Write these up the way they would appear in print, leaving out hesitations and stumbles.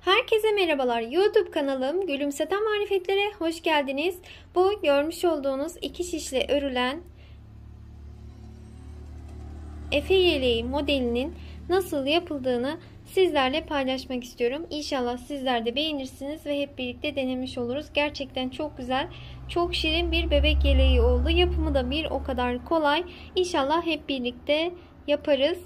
Herkese merhabalar. YouTube kanalım Gülümseten Marifetlere hoş geldiniz. Bu görmüş olduğunuz iki şişle örülen Efe yeleği modelinin nasıl yapıldığını sizlerle paylaşmak istiyorum. İnşallah sizler de beğenirsiniz ve hep birlikte denemiş oluruz. Gerçekten çok güzel, çok şirin bir bebek yeleği oldu. Yapımı da bir o kadar kolay. İnşallah hep birlikte yaparız.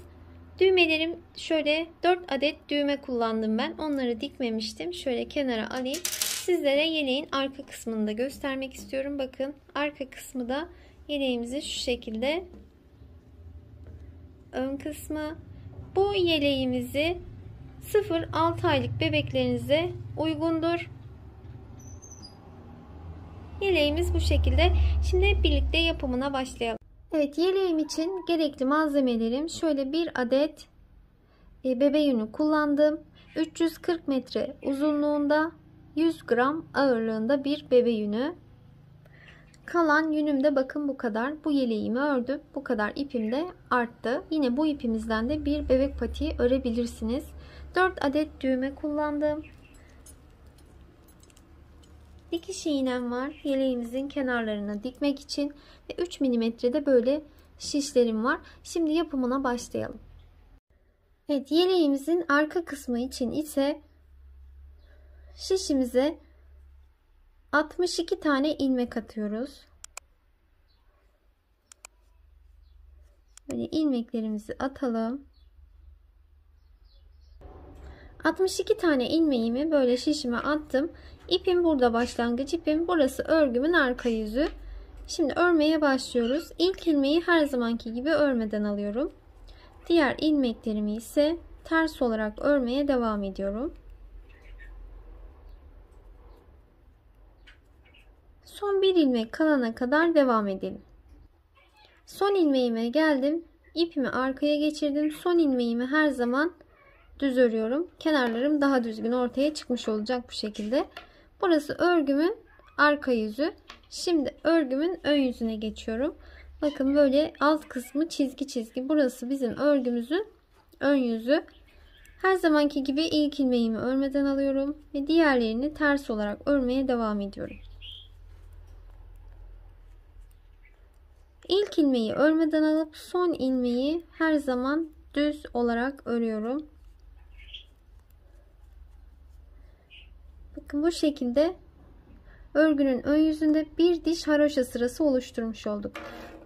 Düğmelerim şöyle 4 adet düğme kullandım ben. Onları dikmemiştim. Şöyle kenara alayım. Sizlere yeleğin arka kısmını da göstermek istiyorum. Bakın arka kısmı da yeleğimizi şu şekilde. Ön kısmı. Bu yeleğimizi 0-6 aylık bebeklerinize uygundur. Yeleğimiz bu şekilde. Şimdi hep birlikte yapımına başlayalım. Evet, yeleğim için gerekli malzemelerim şöyle: bir adet bebe yünü kullandım. 340 metre uzunluğunda, 100 gram ağırlığında bir bebe yünü. Kalan yünüm de bakın bu kadar. Bu yeleğimi ördüm. Bu kadar ipim de arttı. Yine bu ipimizden de bir bebek patiği örebilirsiniz. 4 adet düğme kullandım. Dikiş iğnem var. Yeleğimizin kenarlarına dikmek için ve 3 milimetrede böyle şişlerim var. Şimdi yapımına başlayalım. Evet, yeleğimizin arka kısmı için ise şişimize 62 tane ilmek atıyoruz. Böyle ilmeklerimizi atalım. 62 tane ilmeğimi böyle şişime attım. İpim burada, başlangıç ipim. Burası örgümün arka yüzü. Şimdi örmeye başlıyoruz. İlk ilmeği her zamanki gibi örmeden alıyorum. Diğer ilmeklerimi ise ters olarak örmeye devam ediyorum. Son bir ilmek kalana kadar devam edelim. Son ilmeğime geldim. İpimi arkaya geçirdim. Son ilmeğimi her zaman düz örüyorum. Kenarlarım daha düzgün ortaya çıkmış olacak bu şekilde. Burası örgümün arka yüzü. Şimdi örgümün ön yüzüne geçiyorum. Bakın böyle alt kısmı çizgi çizgi. Burası bizim örgümüzün ön yüzü. Her zamanki gibi ilk ilmeğimi örmeden alıyorum ve diğerlerini ters olarak örmeye devam ediyorum. İlk ilmeği örmeden alıp son ilmeği her zaman düz olarak örüyorum. Bakın bu şekilde örgünün ön yüzünde bir diş haroşa sırası oluşturmuş olduk.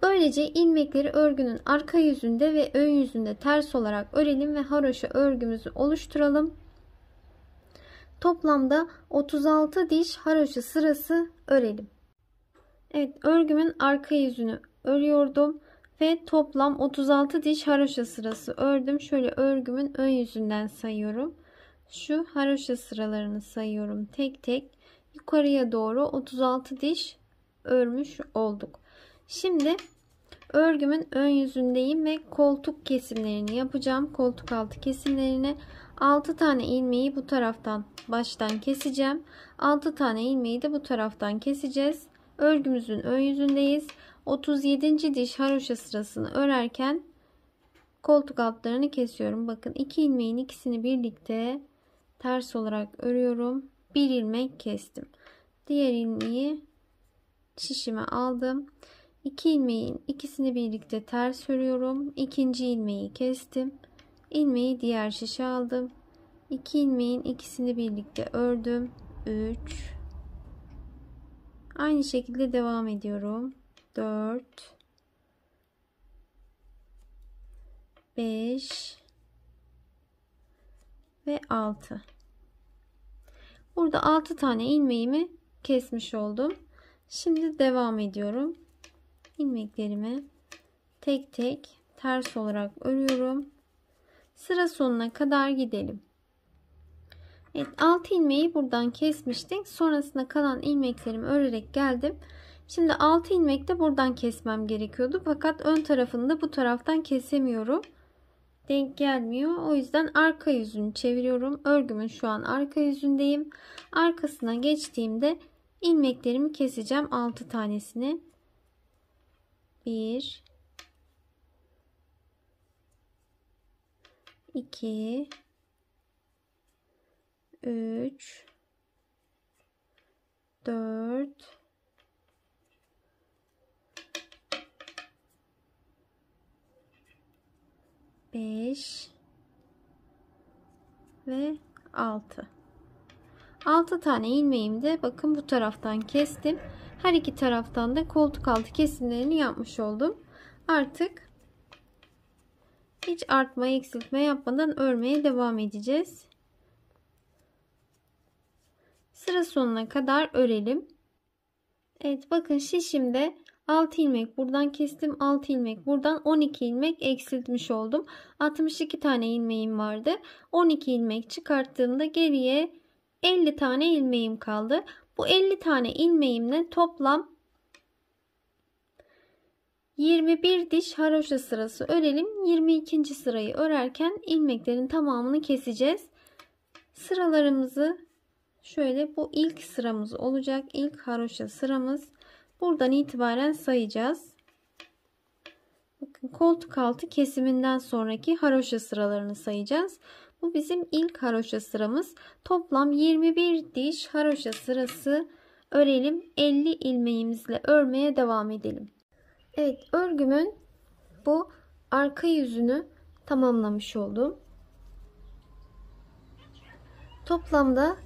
Böylece ilmekleri örgünün arka yüzünde ve ön yüzünde ters olarak örelim ve haroşa örgümüzü oluşturalım. Toplamda 36 diş haroşa sırası örelim. Evet, örgümün arka yüzünü örüyordum ve toplam 36 diş haroşa sırası ördüm. Şöyle örgümün ön yüzünden sayıyorum. Şu haroşa sıralarını sayıyorum tek tek. Yukarıya doğru 36 diş örmüş olduk. Şimdi örgümün ön yüzündeyim ve koltuk kesimlerini yapacağım. Koltuk altı kesimlerini 6 tane ilmeği bu taraftan baştan keseceğim. 6 tane ilmeği de bu taraftan keseceğiz. Örgümüzün ön yüzündeyiz. 37. diş haroşa sırasını örerken koltuk altlarını kesiyorum. Bakın 2 ilmeğin ikisini birlikte ters olarak örüyorum. Bir ilmek kestim. Diğer ilmeği şişime aldım. 2 ilmeğin ikisini birlikte ters örüyorum. İkinci ilmeği kestim. İlmeği diğer şişe aldım. 2 ilmeğin ikisini birlikte ördüm. 3. Aynı şekilde devam ediyorum. 4, 5 ve 6. Burada 6 tane ilmeğimi kesmiş oldum. Şimdi devam ediyorum. İlmeklerimi tek tek ters olarak örüyorum. Sıra sonuna kadar gidelim. Evet, 6 ilmeği buradan kesmiştik. Sonrasında kalan ilmeklerimi örerek geldim. Şimdi 6 ilmek de buradan kesmem gerekiyordu. Fakat ön tarafını da bu taraftan kesemiyorum. Denk gelmiyor. O yüzden arka yüzünü çeviriyorum. Örgümün şu an arka yüzündeyim. Arkasına geçtiğimde ilmeklerimi keseceğim. 6 tanesini. 1 2 3 4 5 ve 6. 6 tane ilmeğimi de bakın bu taraftan kestim. Her iki taraftan da koltuk altı kesimlerini yapmış oldum. Artık hiç artma eksiltme yapmadan örmeye devam edeceğiz. Sıra sonuna kadar örelim. Evet, bakın şişimde 6 ilmek buradan kestim. 6 ilmek buradan, 12 ilmek eksiltmiş oldum. 62 tane ilmeğim vardı. 12 ilmek çıkarttığımda geriye 50 tane ilmeğim kaldı. Bu 50 tane ilmeğimle toplam 21 diş haroşa sırası örelim. 22. sırayı örerken ilmeklerin tamamını keseceğiz. Sıralarımızı şöyle, bu ilk sıramız olacak. İlk haroşa sıramız. Buradan itibaren sayacağız. Bakın, koltuk altı kesiminden sonraki haroşa sıralarını sayacağız. Bu bizim ilk haroşa sıramız. Toplam 21 diş haroşa sırası örelim. 50 ilmeğimizle örmeye devam edelim. Evet, örgümün bu arka yüzünü tamamlamış oldum. Toplamda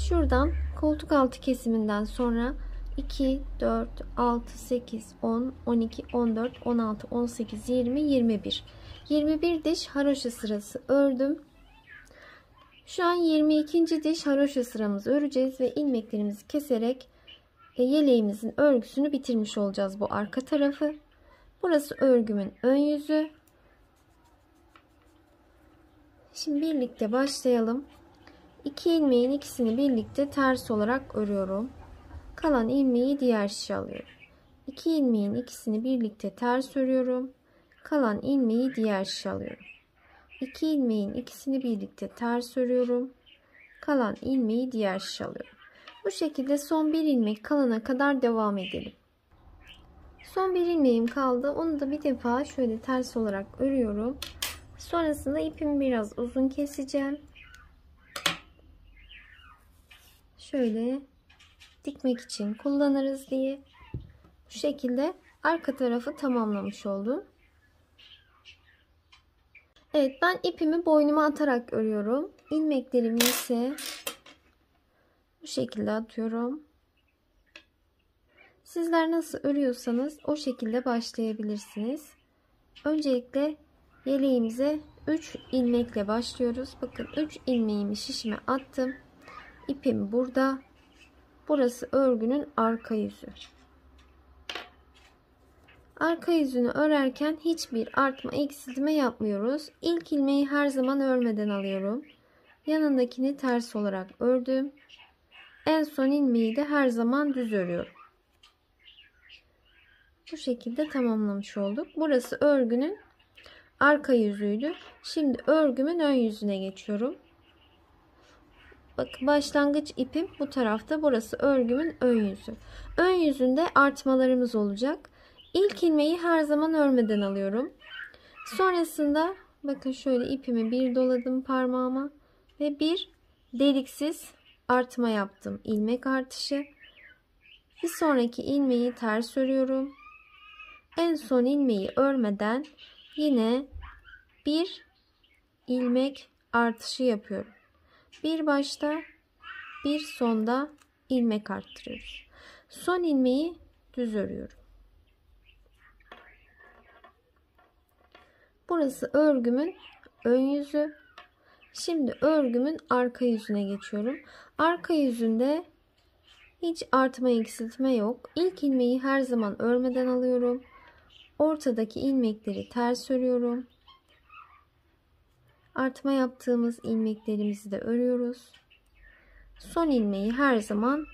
şuradan koltuk altı kesiminden sonra 2, 4, 6, 8, 10, 12, 14, 16, 18, 20, 21. 21 diş haroşa sırası ördüm. Şu an 22. diş haroşa sıramızı öreceğiz ve ilmeklerimizi keserek yeleğimizin örgüsünü bitirmiş olacağız bu arka tarafı. Burası örgümün ön yüzü. Şimdi birlikte başlayalım. 2 ilmeğin ikisini birlikte ters olarak örüyorum. Kalan ilmeği diğer şişe alıyorum. 2 ilmeğin ikisini birlikte ters örüyorum. Kalan ilmeği diğer şişe alıyorum. 2 ilmeğin ikisini birlikte ters örüyorum. Kalan ilmeği diğer şişe alıyorum. Bu şekilde son bir ilmek kalana kadar devam edelim. Son bir ilmeğim kaldı. Onu da bir defa şöyle ters olarak örüyorum. Sonrasında ipimi biraz uzun keseceğim. Şöyle dikmek için kullanırız diye. Bu şekilde arka tarafı tamamlamış oldum. Evet, ben ipimi boynuma atarak örüyorum. İlmeklerimi ise bu şekilde atıyorum. Sizler nasıl örüyorsanız o şekilde başlayabilirsiniz. Öncelikle yeleğimize 3 ilmekle başlıyoruz. Bakın, 3 ilmeğimi şişime attım. İpim burada. Burası örgünün arka yüzü. Arka yüzünü örerken hiçbir artma eksiltme yapmıyoruz. İlk ilmeği her zaman örmeden alıyorum. Yanındakini ters olarak ördüm. En son ilmeği de her zaman düz örüyorum. Bu şekilde tamamlamış olduk. Burası örgünün arka yüzüydü. Şimdi örgümün ön yüzüne geçiyorum. Bakın, başlangıç ipim bu tarafta. Burası örgümün ön yüzü. Ön yüzünde artmalarımız olacak. İlk ilmeği her zaman örmeden alıyorum. Sonrasında bakın, şöyle ipimi bir doladım parmağıma ve bir deliksiz artma yaptım. İlmek artışı. Bir sonraki ilmeği ters örüyorum. En son ilmeği örmeden yine bir ilmek artışı yapıyorum. Bir başta, bir sonda ilmek arttırıyoruz. Son ilmeği düz örüyorum. Burası örgümün ön yüzü. Şimdi örgümün arka yüzüne geçiyorum. Arka yüzünde hiç artma eksiltme yok. İlk ilmeği her zaman örmeden alıyorum. Ortadaki ilmekleri ters örüyorum. Artma yaptığımız ilmeklerimizi de örüyoruz. Son ilmeği her zaman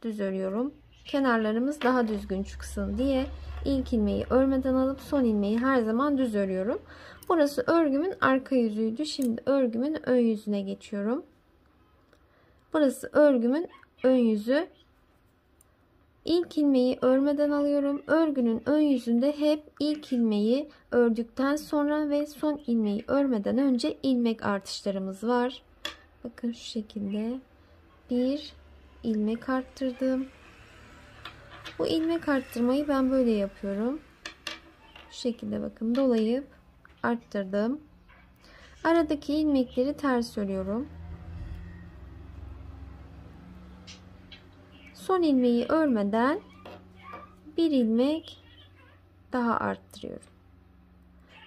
düz örüyorum. Kenarlarımız daha düzgün çıksın diye ilk ilmeği örmeden alıp son ilmeği her zaman düz örüyorum. Burası örgümün arka yüzüydü. Şimdi örgümün ön yüzüne geçiyorum. Burası örgümün ön yüzü. İlk ilmeği örmeden alıyorum. Örgünün ön yüzünde hep ilk ilmeği ördükten sonra ve son ilmeği örmeden önce ilmek artışlarımız var. Bakın şu şekilde bir ilmek arttırdım. Bu ilmek arttırmayı ben böyle yapıyorum. Şu şekilde bakın dolayıp arttırdım. Aradaki ilmekleri ters örüyorum. Son ilmeği örmeden bir ilmek daha arttırıyorum.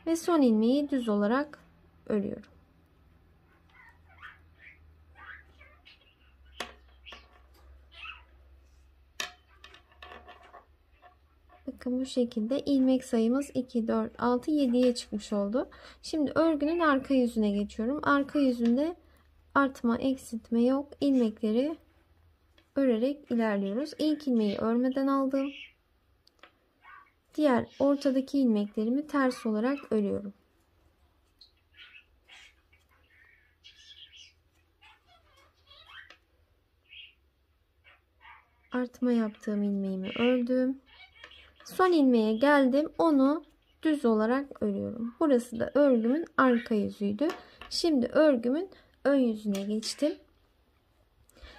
Ve son ilmeği düz olarak örüyorum. Bakın bu şekilde ilmek sayımız 2, 4, 6, 7'ye çıkmış oldu. Şimdi örgünün arka yüzüne geçiyorum. Arka yüzünde artma, eksiltme yok. İlmekleri örerek ilerliyoruz. İlk ilmeği örmeden aldım. Diğer ortadaki ilmeklerimi ters olarak örüyorum. Artma yaptığım ilmeğimi ördüm. Son ilmeğe geldim. Onu düz olarak örüyorum. Burası da örgümün arka yüzüydü. Şimdi örgümün ön yüzüne geçtim.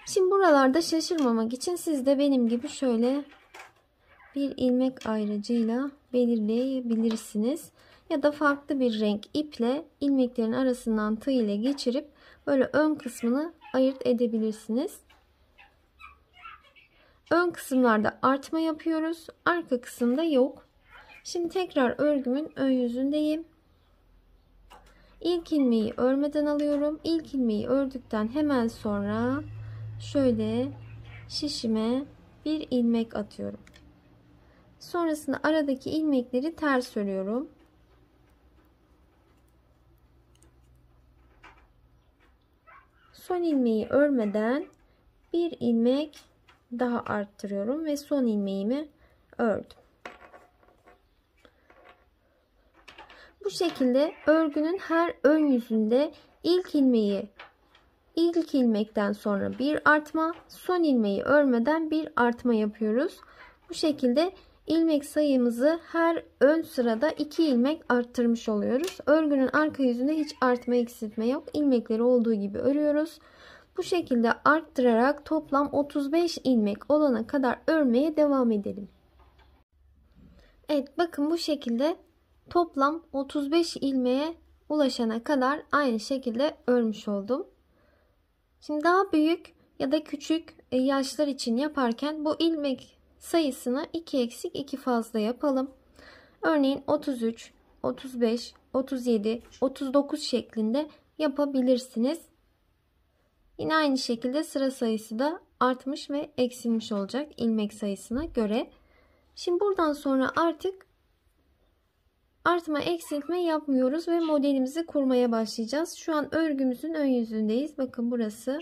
Şimdi buralarda şaşırmamak için siz de benim gibi şöyle bir ilmek ayracıyla belirleyebilirsiniz. Ya da farklı bir renk iple ilmeklerin arasından tığ ile geçirip böyle ön kısmını ayırt edebilirsiniz. Ön kısımlarda artma yapıyoruz. Arka kısımda yok. Şimdi tekrar örgümün ön yüzündeyim. İlk ilmeği örmeden alıyorum. İlk ilmeği ördükten hemen sonra şöyle şişime bir ilmek atıyorum. Sonrasında aradaki ilmekleri ters örüyorum. Son ilmeği örmeden bir ilmek daha arttırıyorum ve son ilmeğimi ördüm. Bu şekilde örgünün her ön yüzünde ilk ilmekten sonra bir artma, son ilmeği örmeden bir artma yapıyoruz. Bu şekilde ilmek sayımızı her ön sırada 2 ilmek arttırmış oluyoruz. Örgünün arka yüzünde hiç artma eksiltme yok. İlmekleri olduğu gibi örüyoruz. Bu şekilde arttırarak toplam 35 ilmek olana kadar örmeye devam edelim. Evet, bakın bu şekilde toplam 35 ilmeğe ulaşana kadar aynı şekilde örmüş oldum. Şimdi daha büyük ya da küçük yaşlar için yaparken bu ilmek sayısını 2 eksik 2 fazla yapalım. Örneğin 33, 35, 37, 39 şeklinde yapabilirsiniz. Yine aynı şekilde sıra sayısı da artmış ve eksilmiş olacak ilmek sayısına göre. Şimdi buradan sonra artık artma eksiltme yapmıyoruz ve modelimizi kurmaya başlayacağız. Şu an örgümüzün ön yüzündeyiz. Bakın burası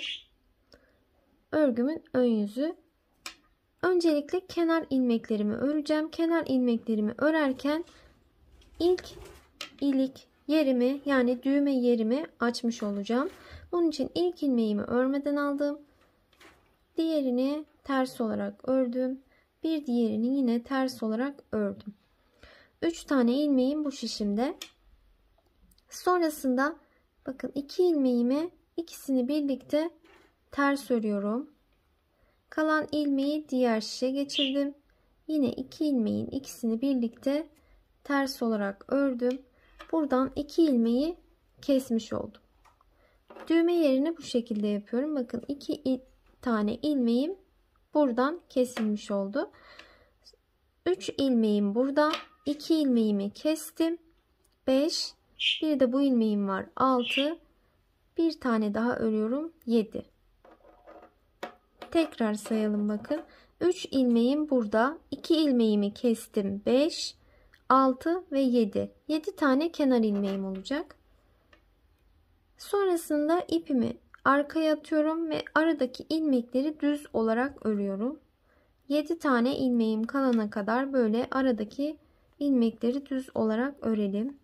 örgümün ön yüzü. Öncelikle kenar ilmeklerimi öreceğim. Kenar ilmeklerimi örerken ilk ilik yerimi, yani düğme yerimi açmış olacağım. Bunun için ilk ilmeğimi örmeden aldım. Diğerini ters olarak ördüm. Bir diğerini yine ters olarak ördüm. 3 tane ilmeğim bu şişimde. Sonrasında bakın 2 ilmeğimi ikisini birlikte ters örüyorum. Kalan ilmeği diğer şişe geçirdim. Yine 2 ilmeğin ikisini birlikte ters olarak ördüm. Buradan 2 ilmeği kesmiş oldum. Düğme yerini bu şekilde yapıyorum. Bakın 2 tane ilmeğim buradan kesilmiş oldu. 3 ilmeğim burada. 2 ilmeğimi kestim. 5. Bir de bu ilmeğim var. 6. Bir tane daha örüyorum. 7. Tekrar sayalım bakın. 3 ilmeğim burada. 2 ilmeğimi kestim. 5, 6 ve 7. 7 tane kenar ilmeğim olacak. Sonrasında ipimi arkaya atıyorum ve aradaki ilmekleri düz olarak örüyorum. 7 tane ilmeğim kalana kadar böyle aradaki ilmekleri düz olarak örelim.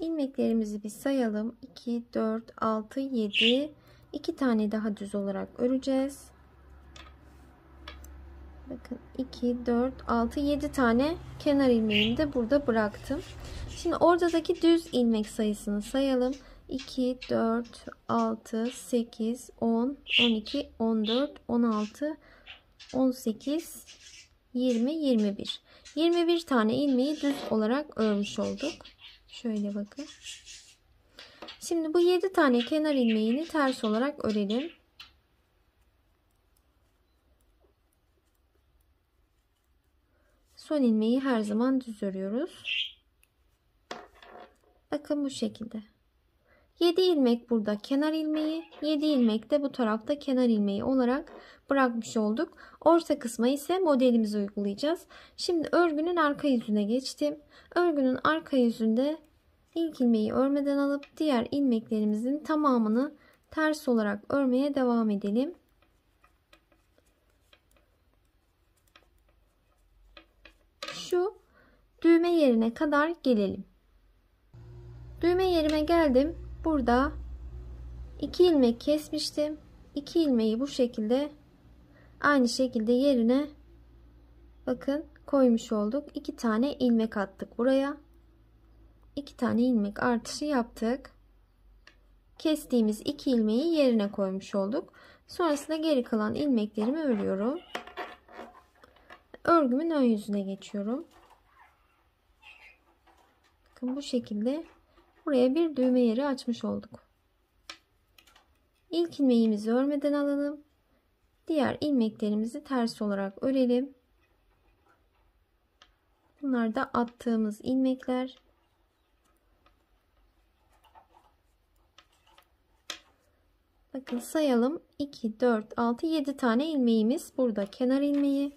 İlmeklerimizi bir sayalım. 2, 4, 6, 7. 2 tane daha düz olarak öreceğiz. Bakın 2, 4, 6, 7 tane kenar ilmeğimi de burada bıraktım. Şimdi oradaki düz ilmek sayısını sayalım. 2, 4, 6, 8, 10, 12, 14, 16, 18, 20, 21. 21 tane ilmeği düz olarak örmüş olduk. Şöyle bakın. Şimdi bu 7 tane kenar ilmeğini ters olarak örelim. Son ilmeği her zaman düz örüyoruz. Bakın bu şekilde. 7 ilmek burada kenar ilmeği, 7 ilmek de bu tarafta kenar ilmeği olarak bırakmış olduk. Orta kısma ise modelimizi uygulayacağız. Şimdi örgünün arka yüzüne geçtim. Örgünün arka yüzünde ilk ilmeği örmeden alıp diğer ilmeklerimizin tamamını ters olarak örmeye devam edelim. Şu düğme yerine kadar gelelim. Düğme yerime geldim. Burada 2 ilmek kesmiştim. 2 ilmeği bu şekilde aynı şekilde yerine bakın koymuş olduk. 2 tane ilmek attık buraya. 2 tane ilmek artışı yaptık. Kestiğimiz 2 ilmeği yerine koymuş olduk. Sonrasında geri kalan ilmeklerimi örüyorum. Örgümün ön yüzüne geçiyorum. Bakın bu şekilde buraya bir düğme yeri açmış olduk. İlk ilmeğimizi örmeden alalım. Diğer ilmeklerimizi ters olarak örelim. Bunlar da attığımız ilmekler. Bakın sayalım. 2, 4, 6, 7 tane ilmeğimiz burada kenar ilmeği.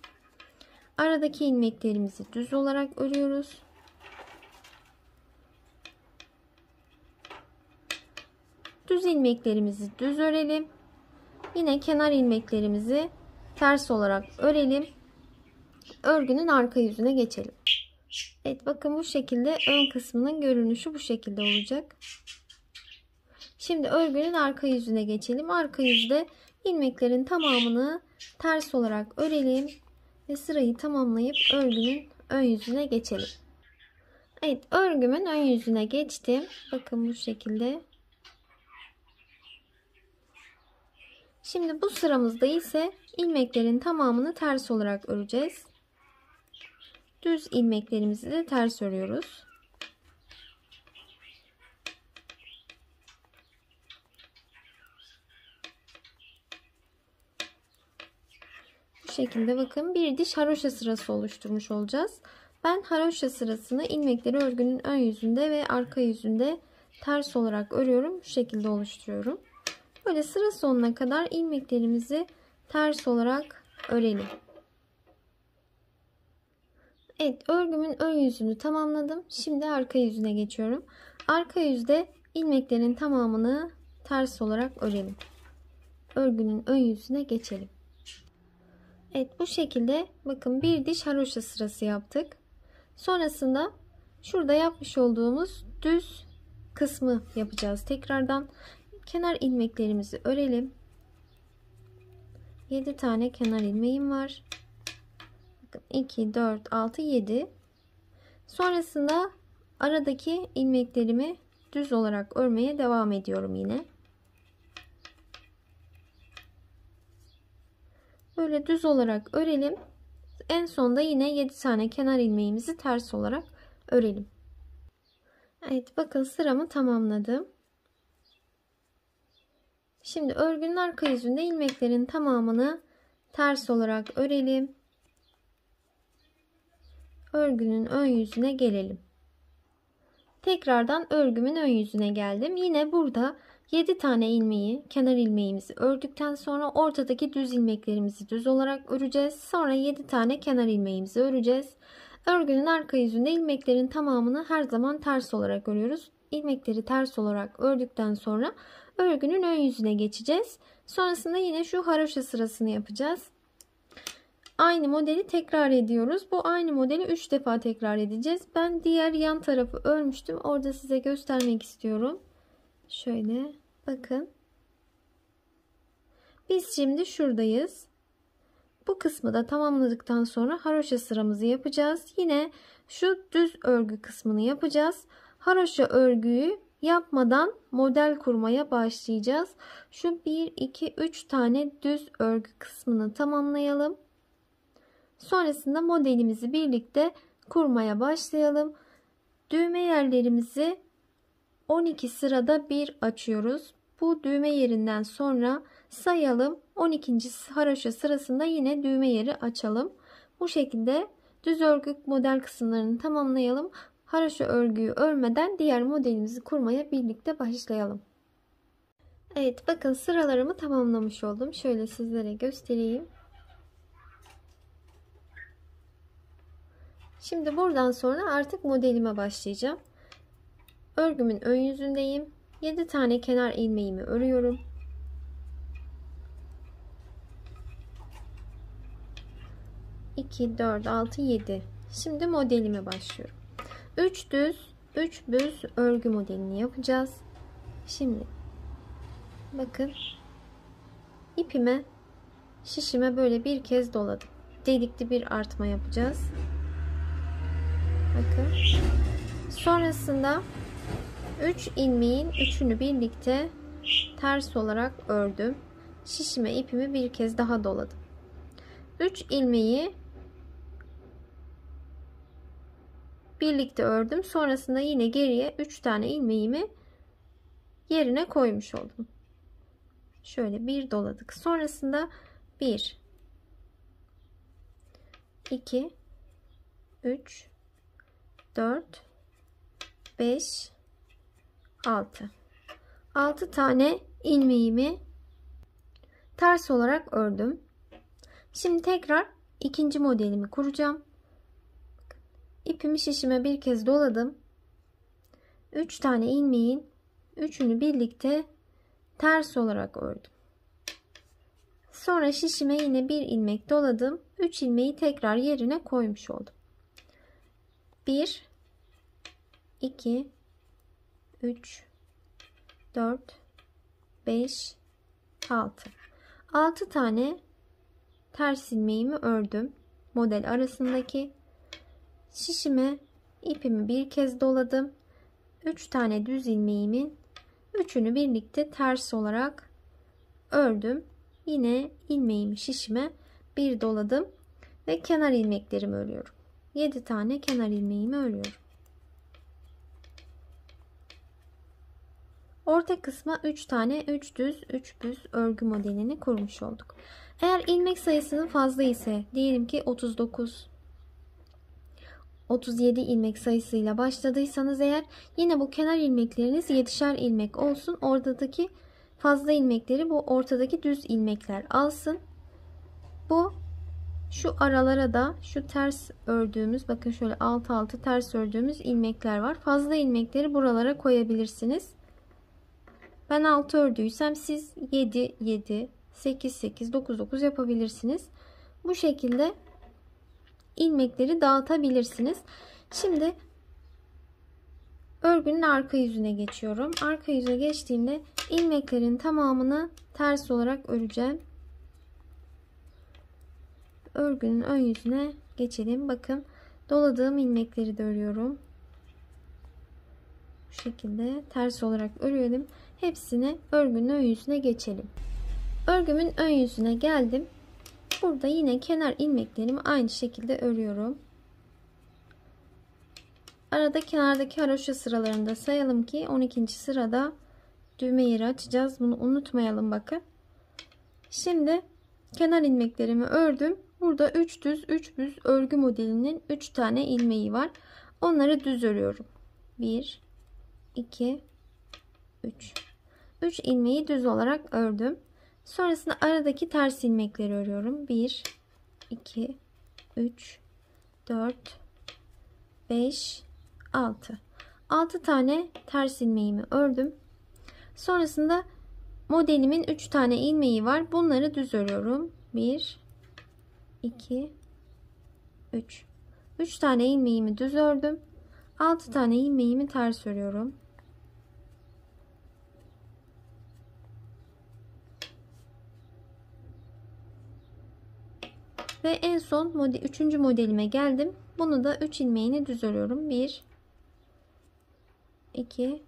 Aradaki ilmeklerimizi düz olarak örüyoruz. Düz ilmeklerimizi düz örelim. Yine kenar ilmeklerimizi ters olarak örelim. Örgünün arka yüzüne geçelim. Evet bakın bu şekilde ön kısmının görünüşü bu şekilde olacak. Şimdi örgünün arka yüzüne geçelim. Arka yüzde ilmeklerin tamamını ters olarak örelim ve sırayı tamamlayıp örgünün ön yüzüne geçelim. Evet örgümün ön yüzüne geçtim. Bakın bu şekilde. Şimdi bu sıramızda ise ilmeklerin tamamını ters olarak öreceğiz. Düz ilmeklerimizi de ters örüyoruz. Bu şekilde bakın bir diş haroşa sırası oluşturmuş olacağız. Ben haroşa sırasını ilmekleri örgünün ön yüzünde ve arka yüzünde ters olarak örüyorum. Bu şekilde oluşturuyorum. Böyle sıra sonuna kadar ilmeklerimizi ters olarak örelim. Evet örgümün ön yüzünü tamamladım. Şimdi arka yüzüne geçiyorum. Arka yüzde ilmeklerin tamamını ters olarak örelim. Örgünün ön yüzüne geçelim. Evet bu şekilde bakın bir diş haroşa sırası yaptık. Sonrasında şurada yapmış olduğumuz düz kısmı yapacağız. Tekrardan kenar ilmeklerimizi örelim. 7 tane kenar ilmeğim var. Bakın 2, 4, 6, 7. Sonrasında aradaki ilmeklerimi düz olarak örmeye devam ediyorum yine. Böyle düz olarak örelim. En sonda yine 7 tane kenar ilmeğimizi ters olarak örelim. Evet bakın sıramı tamamladım. Şimdi örgünün arka yüzünde ilmeklerin tamamını ters olarak örelim. Örgünün ön yüzüne gelelim. Tekrardan örgümün ön yüzüne geldim. Yine burada 7 tane ilmeği, kenar ilmeğimizi ördükten sonra ortadaki düz ilmeklerimizi düz olarak öreceğiz. Sonra 7 tane kenar ilmeğimizi öreceğiz. Örgünün arka yüzünde ilmeklerin tamamını her zaman ters olarak örüyoruz. İlmekleri ters olarak ördükten sonra örgünün ön yüzüne geçeceğiz. Sonrasında yine şu haroşa sırasını yapacağız. aynı modeli tekrar ediyoruz. Bu aynı modeli 3 defa tekrar edeceğiz. Ben diğer yan tarafı örmüştüm. Orada size göstermek istiyorum. Şöyle bakın. Biz şimdi şuradayız. Bu kısmı da tamamladıktan sonra haroşa sıramızı yapacağız. Yine şu düz örgü kısmını yapacağız. Haroşa örgüyü yapmadan model kurmaya başlayacağız. Şu 1, 2, 3 tane düz örgü kısmını tamamlayalım. Sonrasında modelimizi birlikte kurmaya başlayalım. Düğme yerlerimizi 12 sırada bir açıyoruz. Bu düğme yerinden sonra sayalım. 12. haroşa sırasında yine düğme yeri açalım. Bu şekilde düz örgü model kısımlarını tamamlayalım. Haroşa örgüyü örmeden diğer modelimizi kurmaya birlikte başlayalım. Evet, bakın sıralarımı tamamlamış oldum. Şöyle sizlere göstereyim. Şimdi buradan sonra artık modelime başlayacağım. Örgümün ön yüzündeyim. 7 tane kenar ilmeğimi örüyorum. 2, 4, 6, 7. Şimdi modelime başlıyorum. 3 düz, 3 düz örgü modelini yapacağız. Şimdi bakın, ipime, şişime böyle bir kez doladım. Delikli bir artma yapacağız. Bakın. Sonrasında 3 ilmeğin üçünü birlikte ters olarak ördüm. Şişime ipimi bir kez daha doladım. 3 ilmeği birlikte ördüm. Sonrasında yine geriye 3 tane ilmeğimi yerine koymuş oldum. Şöyle bir doladık. Sonrasında 1, 2, 3, 4, 5, 6. 6 tane ilmeğimi ters olarak ördüm. Şimdi tekrar ikinci modelimi kuracağım. İpimi şişime bir kez doladım. 3 tane ilmeğin üçünü birlikte ters olarak ördüm. Sonra şişime yine bir ilmek doladım. 3 ilmeği tekrar yerine koymuş oldum. 1, 2, 3, 4, 5, 6. 6 tane ters ilmeğimi ördüm. Model arasındaki şişime ipimi bir kez doladım. 3 tane düz ilmeğimin üçünü birlikte ters olarak ördüm. Yine ilmeğimi şişime bir doladım ve kenar ilmeklerimi örüyorum. 7 tane kenar ilmeğimi örüyorum. Orta kısma 3 tane 3 düz 3 düz örgü modelini kurmuş olduk. Eğer ilmek sayısının fazla ise, diyelim ki 39, 37 ilmek sayısıyla başladıysanız eğer, yine bu kenar ilmekleriniz 7'şer ilmek olsun. Oradaki fazla ilmekleri bu ortadaki düz ilmekler alsın. Bu şu aralara da şu ters ördüğümüz, bakın şöyle alt altı ters ördüğümüz ilmekler var. Fazla ilmekleri buralara koyabilirsiniz. Ben 6 ördüysem siz 7 7, 8 8, 9 9 yapabilirsiniz. Bu şekilde ilmekleri dağıtabilirsiniz. Şimdi örgünün arka yüzüne geçiyorum. Arka yüze geçtiğimde ilmeklerin tamamını ters olarak öreceğim. Örgünün ön yüzüne geçelim. Bakın, doladığım ilmekleri de örüyorum. Bu şekilde ters olarak örüyorum. Hepsini örgünün ön yüzüne geçelim. Örgümün ön yüzüne geldim. Burada yine kenar ilmeklerimi aynı şekilde örüyorum. Arada kenardaki haroşa sıralarında sayalım ki 12. sırada düğme yeri açacağız. Bunu unutmayalım, bakın. Şimdi kenar ilmeklerimi ördüm. Burada 3 düz 3 düz örgü modelinin 3 tane ilmeği var. Onları düz örüyorum. 1, 2, 3. 3 ilmeği düz olarak ördüm. Sonrasında aradaki ters ilmekleri örüyorum. 1, 2, 3, 4, 5, 6. 6 tane ters ilmeğimi ördüm. 2, 3. 3 tane ilmeğimi düz ördüm. 6 tane ilmeğimi ters örüyorum. Ve en son 3. modelime geldim. Bunu da 3 ilmeğini düz örüyorum. 1, 2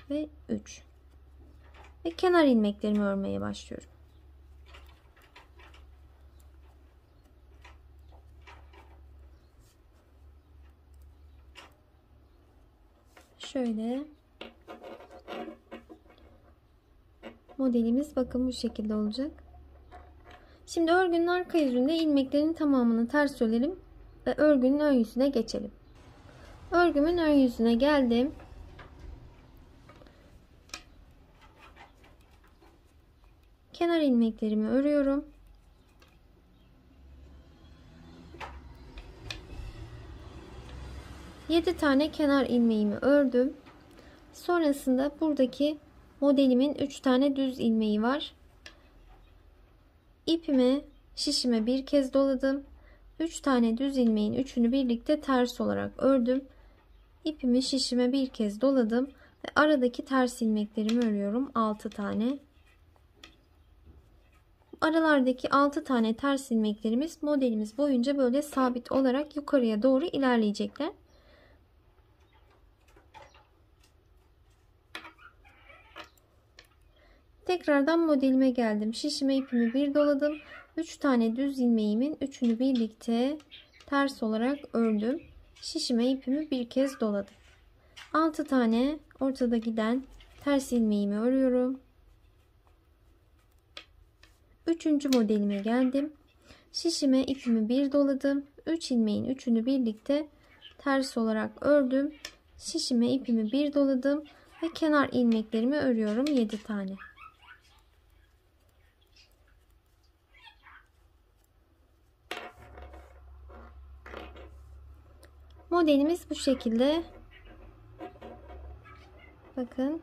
ve 3. Ve kenar ilmeklerimi örmeye başlıyorum. Şöyle modelimiz bakın bu şekilde olacak. Şimdi örgünün arka yüzünde ilmeklerin tamamını ters örelim ve örgünün ön yüzüne geçelim. Örgümün ön yüzüne geldim. Kenar ilmeklerimi örüyorum. Yedi tane kenar ilmeğimi ördüm. Sonrasında buradaki modelimin 3 tane düz ilmeği var. İpimi şişime bir kez doladım. 3 tane düz ilmeğin üçünü birlikte ters olarak ördüm. İpimi şişime bir kez doladım ve aradaki ters ilmeklerimi örüyorum. 6 tane. Aralardaki 6 tane ters ilmeklerimiz modelimiz boyunca böyle sabit olarak yukarıya doğru ilerleyecekler. Tekrardan modelime geldim. Şişime ipimi bir doladım. 3 tane düz ilmeğimin üçünü birlikte ters olarak ördüm. Şişime ipimi bir kez doladım. 6 tane ortada giden ters ilmeğimi örüyorum. 3. modelime geldim. Şişime ipimi bir doladım. 3 ilmeğin üçünü birlikte ters olarak ördüm. Şişime ipimi bir doladım ve kenar ilmeklerimi örüyorum 7 tane. Modelimiz bu şekilde. Bakın.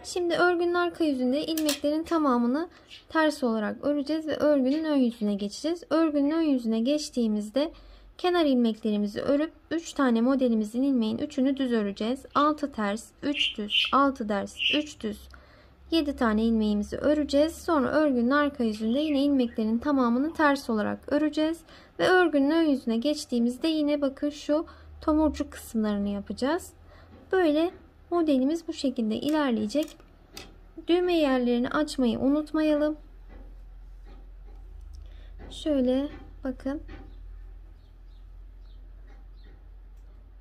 Şimdi örgünün arka yüzünde ilmeklerin tamamını ters olarak öreceğiz ve örgünün ön yüzüne geçeceğiz. Örgünün ön yüzüne geçtiğimizde kenar ilmeklerimizi örüp 3 tane modelimizin ilmeğin üçünü düz öreceğiz. 6 ters, 3 düz, 6 ters, 3 düz, 7 tane ilmeğimizi öreceğiz. Sonra örgünün arka yüzünde yine ilmeklerin tamamını ters olarak öreceğiz. Ve örgünün ön yüzüne geçtiğimizde yine bakın şu tomurcuk kısımlarını yapacağız. Böyle modelimiz bu şekilde ilerleyecek. Düğme yerlerini açmayı unutmayalım. Şöyle bakın.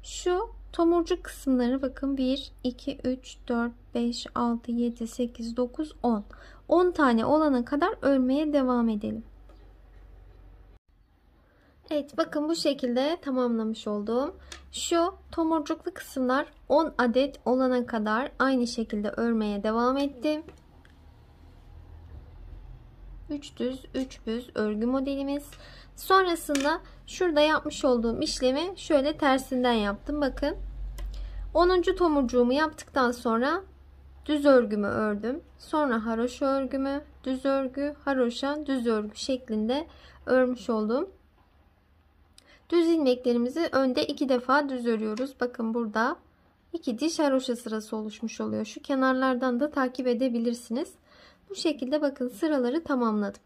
Şu tomurcuk kısımları bakın 1, 2, 3, 4, 5, 6, 7, 8, 9, 10. 10 tane olana kadar örmeye devam edelim. Evet bakın bu şekilde tamamlamış oldum. Şu tomurcuklu kısımlar 10 adet olana kadar aynı şekilde örmeye devam ettim. 3 düz 3 düz örgü modelimiz. Sonrasında şurada yapmış olduğum işlemi şöyle tersinden yaptım. Bakın 10. tomurcuğumu yaptıktan sonra düz örgümü ördüm. Sonra haroşa örgümü, düz örgü, haroşa, düz örgü şeklinde örmüş oldum. Düz ilmeklerimizi önde 2 defa düz örüyoruz. Bakın burada 2 diş haroşa sırası oluşmuş oluyor. Şu kenarlardan da takip edebilirsiniz. Bu şekilde bakın sıraları tamamladım.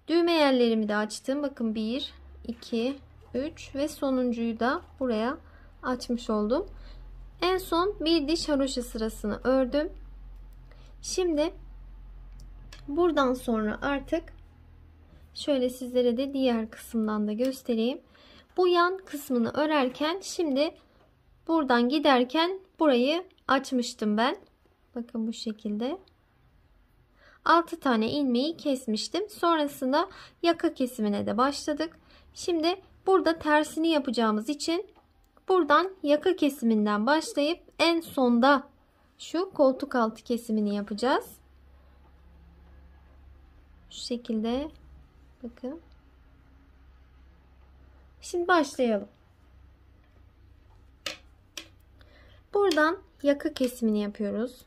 Düğme yerlerimi de açtım. Bakın 1, 2, 3 ve sonuncuyu da buraya açmış oldum. En son bir diş haroşa sırasını ördüm. Şimdi buradan sonra artık şöyle sizlere de diğer kısımdan da göstereyim. Bu yan kısmını örerken şimdi buradan giderken burayı açmıştım ben. Bakın bu şekilde. 6 tane ilmeği kesmiştim. Sonrasında yaka kesimine de başladık. Şimdi burada tersini yapacağımız için buradan yaka kesiminden başlayıp en sonda şu koltuk altı kesimini yapacağız. Şu şekilde bakın. Şimdi başlayalım. Buradan yaka kesimini yapıyoruz.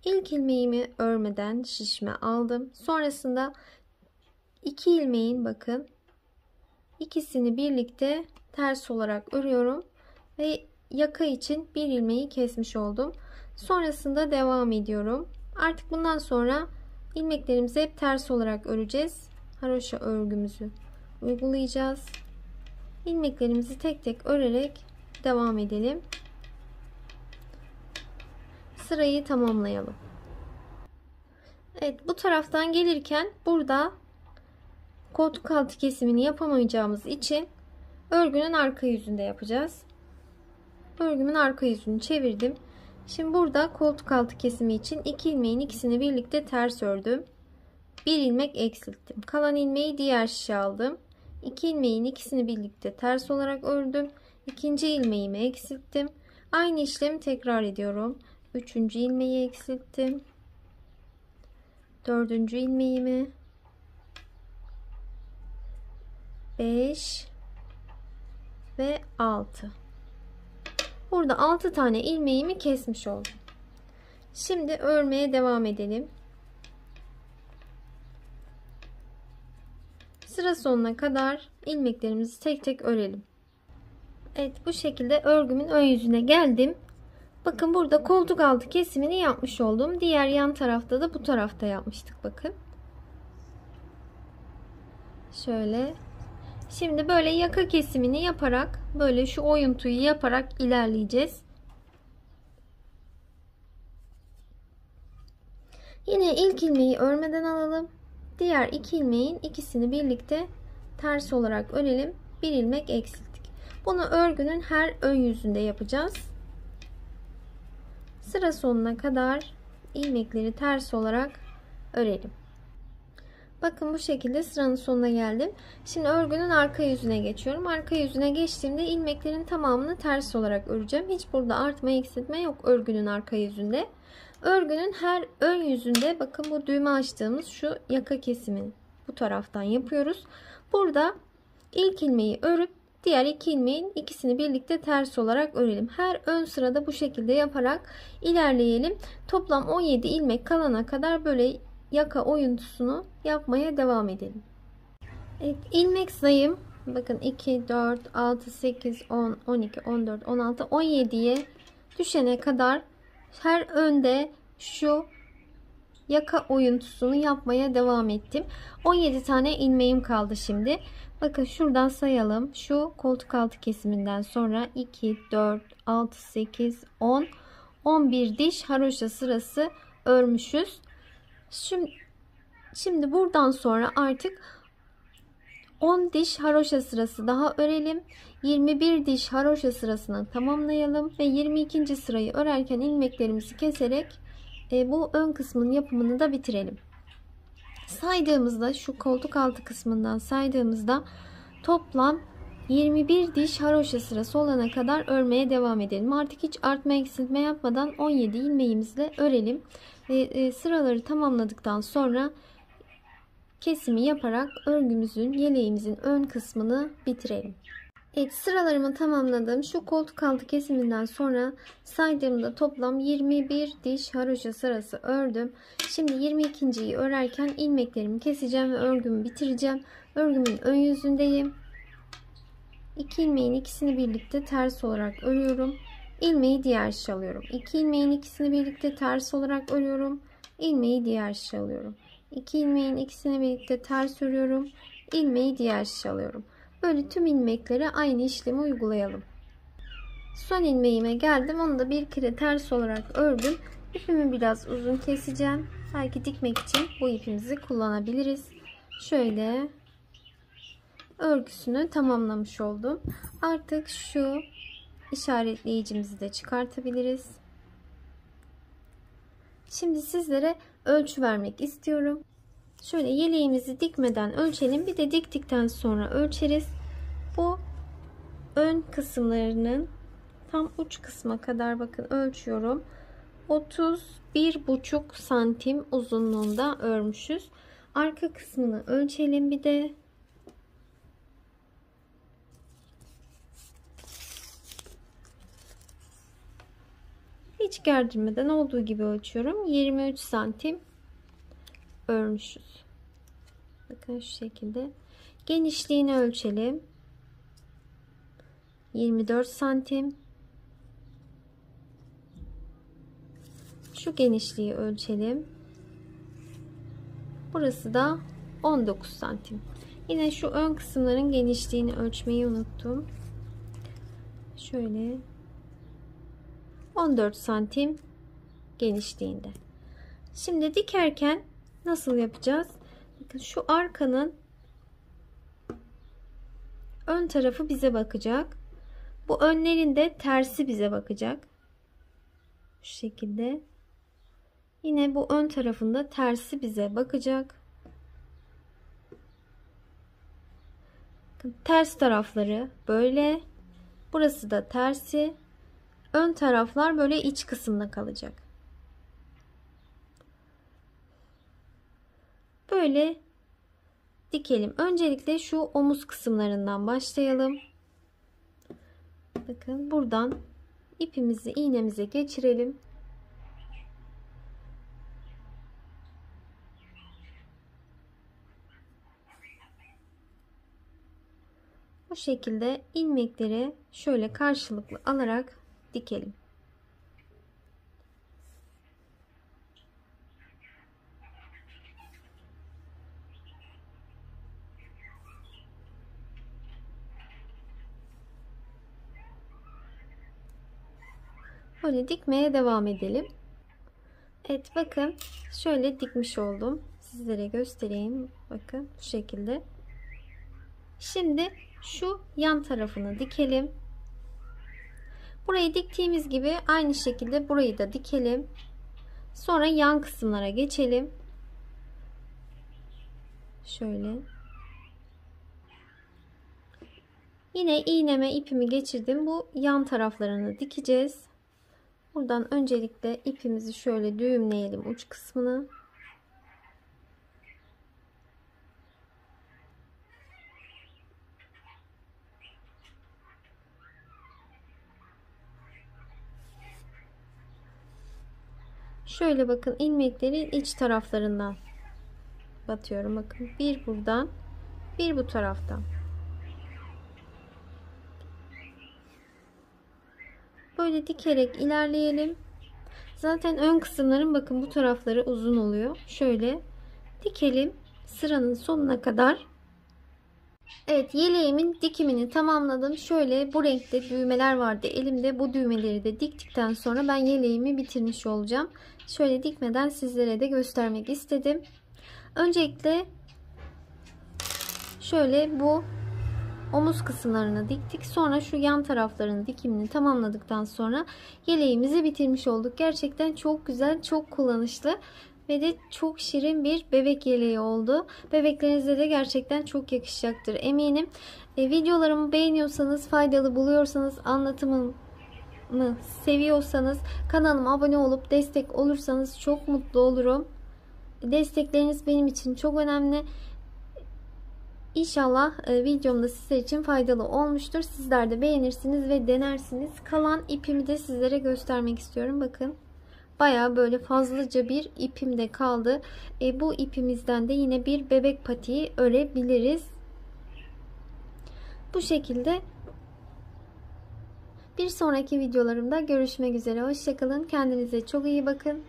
İlk ilmeğimi örmeden şişme aldım. Sonrasında 2 ilmeğin bakın ikisini birlikte ters olarak örüyorum ve yaka için bir ilmeği kesmiş oldum. Sonrasında devam ediyorum. Artık bundan sonra ilmeklerimizi hep ters olarak öreceğiz. Haroşa örgümüzü uygulayacağız. İlmeklerimizi tek tek örerek devam edelim. Sırayı tamamlayalım. Evet, bu taraftan gelirken burada koltuk altı kesimini yapamayacağımız için örgünün arka yüzünde yapacağız. Örgümün arka yüzünü çevirdim. Şimdi burada koltuk altı kesimi için 2 ilmeğin ikisini birlikte ters ördüm. 1 ilmek eksilttim. Kalan ilmeği diğer şişe aldım. 2 ilmeğin ikisini birlikte ters olarak ördüm. İkinci ilmeğimi eksilttim. Aynı işlemi tekrar ediyorum. Üçüncü ilmeği eksilttim. Dördüncü ilmeğimi, 5 ve 6. Burada 6 tane ilmeğimi kesmiş oldum. Şimdi örmeye devam edelim. Sıra sonuna kadar ilmeklerimizi tek tek örelim. Evet, bu şekilde örgümün ön yüzüne geldim. Bakın burada koltuk altı kesimini yapmış oldum. Diğer yan tarafta da bu tarafta yapmıştık bakın. Şöyle. Şimdi böyle yaka kesimini yaparak böyle şu oyuntuyu yaparak ilerleyeceğiz. Yine ilk ilmeği örmeden alalım. Diğer iki ilmeğin ikisini birlikte ters olarak örelim. Bir ilmek eksilttik. Bunu örgünün her ön yüzünde yapacağız. Sıra sonuna kadar ilmekleri ters olarak örelim. Bakın bu şekilde sıranın sonuna geldim. Şimdi örgünün arka yüzüne geçiyorum. Arka yüzüne geçtiğimde ilmeklerin tamamını ters olarak öreceğim. Hiç burada artma eksiltme yok örgünün arka yüzünde. Örgünün her ön yüzünde bakın bu düğme açtığımız şu yaka kesimini bu taraftan yapıyoruz. Burada ilk ilmeği örüp diğer iki ilmeğin ikisini birlikte ters olarak örelim. Her ön sırada bu şekilde yaparak ilerleyelim. Toplam 17 ilmek kalana kadar böyle yaka oyuntusunu yapmaya devam edelim. Evet, ilmek sayım bakın 2, 4, 6, 8, 10, 12, 14, 16, 17'ye düşene kadar her önde şu yaka oyuntusunu yapmaya devam ettim. 17 tane ilmeğim kaldı şimdi. Bakın şuradan sayalım. Şu koltuk altı kesiminden sonra 2, 4, 6, 8, 10, 11 diş haroşa sırası örmüşüz. Şimdi buradan sonra artık 10 diş haroşa sırası daha örelim. 21 diş haroşa sırasını tamamlayalım ve 22. sırayı örerken ilmeklerimizi keserek bu ön kısmın yapımını da bitirelim. Saydığımızda şu koltuk altı kısmından saydığımızda toplam 21 diş haroşa sırası olana kadar örmeye devam edelim. Artık hiç artma eksiltme yapmadan 17 ilmeğimizle örelim. Ve sıraları tamamladıktan sonra kesimi yaparak örgümüzün yeleğimizin ön kısmını bitirelim. Evet, sıralarımı tamamladım. Şu koltuk altı kesiminden sonra saydığımda toplam 21 diş haroşa sırası ördüm. Şimdi 22.yi örerken ilmeklerimi keseceğim ve örgümü bitireceğim. Örgümün ön yüzündeyim. 2 ilmeğin ikisini birlikte ters olarak örüyorum. İlmeği diğer şişe alıyorum. 2 ilmeğin ikisini birlikte ters olarak örüyorum. İlmeği diğer şişe alıyorum. 2 ilmeğin ikisini birlikte ters örüyorum. İlmeği diğer şişe alıyorum. Böyle tüm ilmeklere aynı işlemi uygulayalım. Son ilmeğime geldim. Onu da bir kere ters olarak ördüm. İpimi biraz uzun keseceğim. Belki dikmek için bu ipimizi kullanabiliriz. Şöyle örgüsünü tamamlamış oldum. Artık şu işaretleyicimizi de çıkartabiliriz. Şimdi sizlere ölçü vermek istiyorum. Şöyle yeleğimizi dikmeden ölçelim. Bir de diktikten sonra ölçeriz. Bu ön kısımlarının tam uç kısma kadar bakın ölçüyorum. 31,5 santim uzunluğunda örmüşüz. Arka kısmını ölçelim bir de. Hiç gerdirmeden olduğu gibi ölçüyorum. 23 santim örmüşüz. Bakın şu şekilde. Genişliğini ölçelim. 24 santim. Şu genişliği ölçelim. Burası da 19 santim. Yine şu ön kısımların genişliğini ölçmeyi unuttum. Şöyle 14 santim genişliğinde. Şimdi dikerken nasıl yapacağız? Bakın şu arkanın ön tarafı bize bakacak. Bu önlerin de tersi bize bakacak. Şu şekilde. Yine bu ön tarafında tersi bize bakacak. Bakın ters tarafları böyle. Burası da tersi. Ön taraflar böyle iç kısımda kalacak. Böyle dikelim. Öncelikle şu omuz kısımlarından başlayalım. Bakın buradan ipimizi iğnemize geçirelim. Bu şekilde ilmekleri şöyle karşılıklı alarak dikelim. Böyle dikmeye devam edelim. Evet bakın şöyle dikmiş oldum. Sizlere göstereyim. Bakın bu şekilde. Şimdi şu yan tarafını dikelim. Burayı diktiğimiz gibi aynı şekilde burayı da dikelim. Sonra yan kısımlara geçelim. Şöyle. Yine iğneme ipimi geçirdim. Bu yan taraflarını dikeceğiz. Buradan öncelikle ipimizi şöyle düğümleyelim uç kısmını. Şöyle bakın ilmeklerin iç taraflarından batıyorum. Bakın bir buradan, bir bu taraftan. Böyle dikerek ilerleyelim. Zaten ön kısımların bakın bu tarafları uzun oluyor. Şöyle dikelim sıranın sonuna kadar. Evet yeleğimin dikimini tamamladım. Şöyle bu renkte düğmeler vardı elimde. Bu düğmeleri de diktikten sonra ben yeleğimi bitirmiş olacağım. Şöyle dikmeden sizlere de göstermek istedim. Öncelikle şöyle bu omuz kısımlarını diktik. Sonra şu yan taraflarının dikimini tamamladıktan sonra yeleğimizi bitirmiş olduk. Gerçekten çok güzel, çok kullanışlı ve de çok şirin bir bebek yeleği oldu. Bebeklerinize de gerçekten çok yakışacaktır eminim. Videolarımı beğeniyorsanız, faydalı buluyorsanız, anlatımımı seviyorsanız kanalıma abone olup destek olursanız çok mutlu olurum. Destekleriniz benim için çok önemli. İnşallah videom da sizler için faydalı olmuştur. Sizler de beğenirsiniz ve denersiniz. Kalan ipimi de sizlere göstermek istiyorum. Bakın. Baya böyle fazlaca bir ipim de kaldı. Bu ipimizden de yine bir bebek patiği örebiliriz. Bu şekilde bir sonraki videolarımda görüşmek üzere. Hoşça kalın. Kendinize çok iyi bakın.